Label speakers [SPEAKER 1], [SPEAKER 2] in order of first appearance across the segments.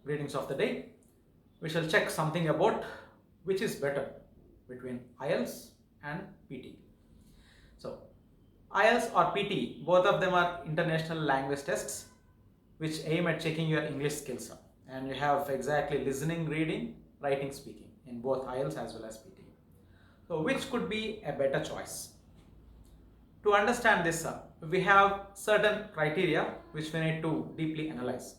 [SPEAKER 1] greetings of the day. We shall check something about which is better between IELTS and PTE. So, IELTS or PTE, both of them are international language tests which aim at checking your English skills. And you have exactly listening, reading, writing, speaking in both IELTS as well as PTE. So, which could be a better choice? To understand this, we have certain criteria which we need to deeply analyze.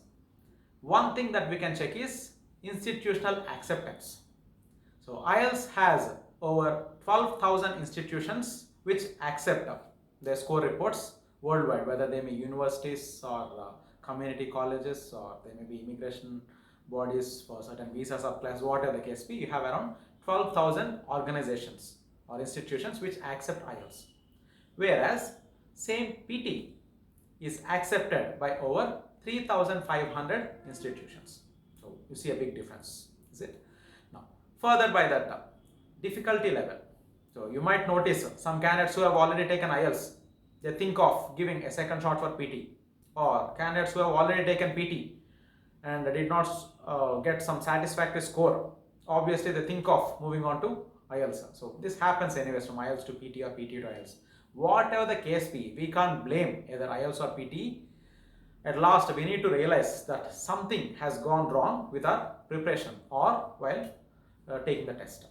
[SPEAKER 1] One thing that we can check is institutional acceptance. So IELTS has over 12,000 institutions which accept their score reports worldwide, whether they may be universities or community colleges, or they may be immigration bodies for certain visas or class, whatever the case be. You have around 12,000 organizations or institutions which accept IELTS. Whereas same PT is accepted by over 3,500 institutions. So you see a big difference, is it? Now, further by that, difficulty level. So you might notice some candidates who have already taken IELTS, they think of giving a second shot for PT, or candidates who have already taken PT and did not get some satisfactory score, obviously they think of moving on to IELTS. So this happens anyways from IELTS to PT or PT to IELTS. Whatever the case be, we can't blame either IELTS or PT. At last, we need to realize that something has gone wrong with our preparation or while taking the test.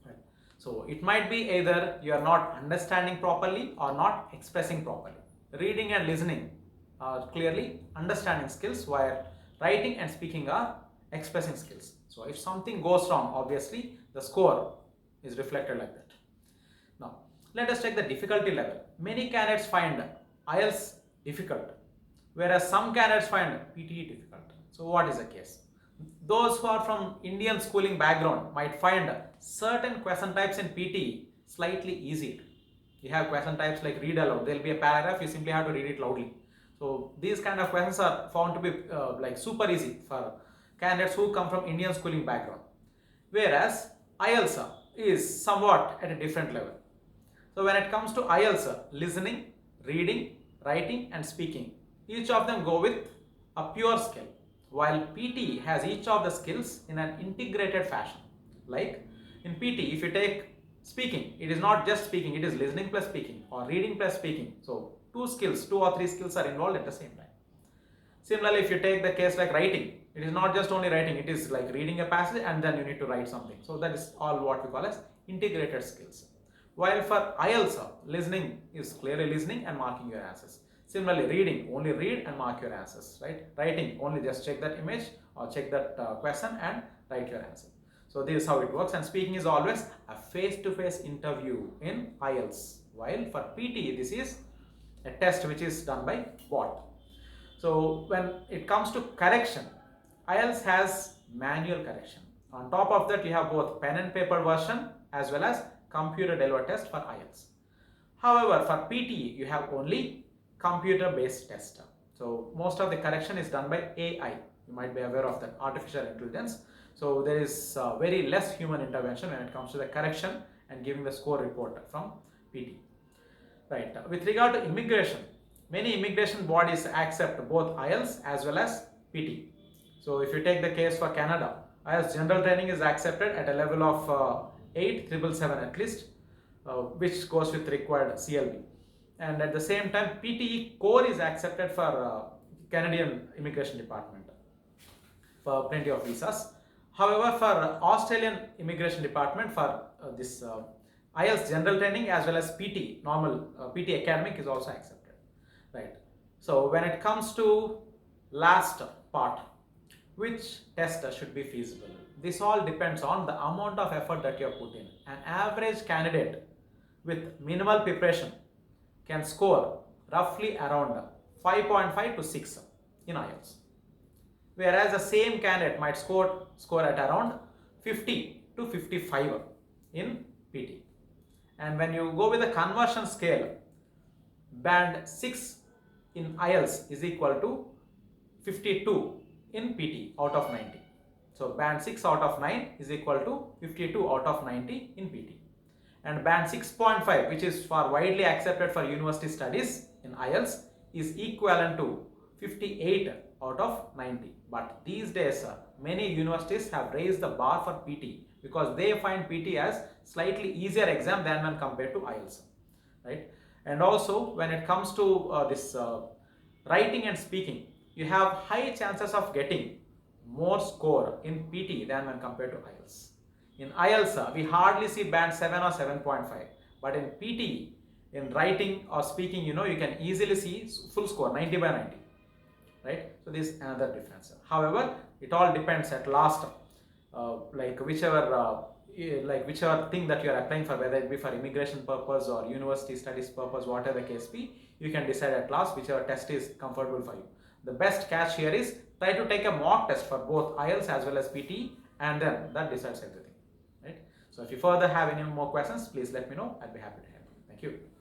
[SPEAKER 1] Right. So it might be either you are not understanding properly or not expressing properly. Reading and listening are clearly understanding skills, while writing and speaking are expressing skills. So if something goes wrong, obviously the score is reflected like that. Now, let us check the difficulty level. Many candidates find IELTS difficult, whereas some candidates find PTE difficult. So what is the case? Those who are from Indian schooling background might find certain question types in PTE slightly easier. You have question types like read aloud. There will be a paragraph, you simply have to read it loudly. So these kind of questions are found to be like super easy for candidates who come from Indian schooling background. Whereas IELTS is somewhat at a different level. So when it comes to IELTS, listening, reading, writing and speaking, each of them go with a pure skill, while PT has each of the skills in an integrated fashion. Like in PT, if you take speaking, it is not just speaking, it is listening plus speaking or reading plus speaking. So two or three skills are involved at the same time. Similarly, if you take the case like writing, it is not just only writing, it is like reading a passage and then you need to write something. So that is all what we call as integrated skills. While for IELTS, listening is clearly listening and marking your answers. Similarly, reading, only read and mark your answers, right? Writing, only just check that image or check that question and write your answer. So this is how it works. And speaking is always a face-to-face interview in IELTS. While for PT, this is a test which is done by bot. So when it comes to correction, IELTS has manual correction. On top of that, you have both pen and paper version as well as computer delivered test for IELTS. However, for PTE, you have only computer-based test. So most of the correction is done by AI. You might be aware of that, artificial intelligence. So there is very less human intervention when it comes to the correction and giving the score report from PT. Right. With regard to immigration, many immigration bodies accept both IELTS as well as PT. So if you take the case for Canada, IELTS general training is accepted at a level of 8,777 at least, which goes with required CLB. And at the same time, PTE core is accepted for Canadian Immigration Department for plenty of visas. However, for Australian Immigration Department, for this IELTS general training as well as PT, normal PT academic is also accepted. Right. So when it comes to last part, which test should be feasible? This all depends on the amount of effort that you have put in. An average candidate with minimal preparation can score roughly around 5.5 to 6 in IELTS. Whereas the same candidate might score at around 50 to 55 in PT. And when you go with the conversion scale, band 6 in IELTS is equal to 52 in PT out of 90. So band 6 out of 9 is equal to 52 out of 90 in PT. And band 6.5, which is for widely accepted for university studies in IELTS, is equivalent to 58 out of 90. But these days, many universities have raised the bar for PT because they find PT as slightly easier exam than when compared to IELTS, right? And also, when it comes to this writing and speaking, you have high chances of getting more score in PT than when compared to IELTS. In IELTS, we hardly see band 7 or 7.5, but in PT, in writing or speaking, you can easily see full score 90 by 90, right? So this is another difference. However, it all depends at last, like whichever thing that you are applying for, whether it be for immigration purpose or university studies purpose, whatever the case be, you can decide at last whichever test is comfortable for you. The best catch here is try to take a mock test for both IELTS as well as PT, and then that decides everything, right? So if you further have any more questions, please let me know. I'd be happy to help you. Thank you.